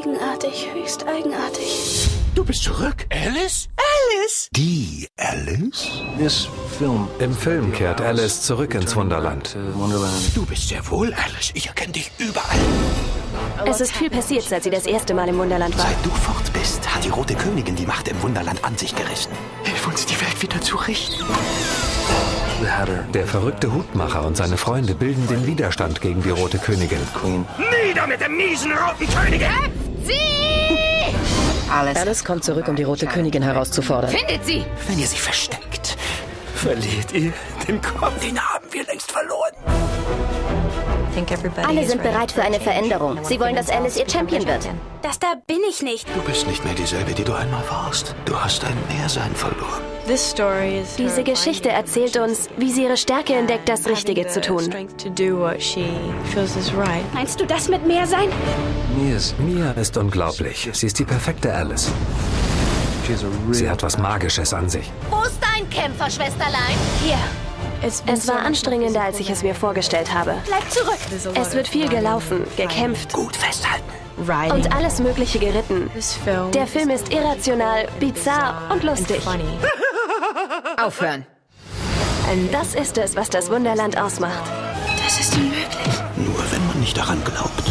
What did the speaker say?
Eigenartig, höchst eigenartig. Du bist zurück, Alice? Alice? Die Alice? Im Film kehrt Alice zurück ins Wunderland. Du bist sehr wohl Alice. Ich erkenne dich überall. Es ist viel passiert, seit sie das erste Mal im Wunderland war. Seit du fort bist, hat die Rote Königin die Macht im Wunderland an sich gerissen. Hilf uns, die Welt wieder zu richten. Der verrückte Hutmacher und seine Freunde bilden den Widerstand gegen die Rote Königin. Nieder mit dem miesen Roten Königin! Alice kommt zurück, um die Rote Königin herauszufordern. Findet sie! Wenn ihr sie versteckt, verliert ihr den Kopf. Den haben wir längst verloren. Alle sind bereit für eine Veränderung. Sie wollen, dass Alice ihr Champion wird. Das da bin ich nicht. Du bist nicht mehr dieselbe, die du einmal warst. Du hast dein Mehrsein verloren. Diese Geschichte erzählt uns, wie sie ihre Stärke entdeckt, das Richtige zu tun. Meinst du das mit mehr sein? Mia ist unglaublich. Sie ist die perfekte Alice. Sie hat was Magisches an sich. Wo ist dein Kämpfer, Schwesterlein? Hier. Es war anstrengender, als ich es mir vorgestellt habe. Bleib zurück. Es wird viel gelaufen, gekämpft Gut festhalten. und alles Mögliche geritten. Der Film ist irrational, bizarr und lustig. Aufhören. Das ist es, was das Wunderland ausmacht. Das ist unmöglich. Nur wenn man nicht daran glaubt.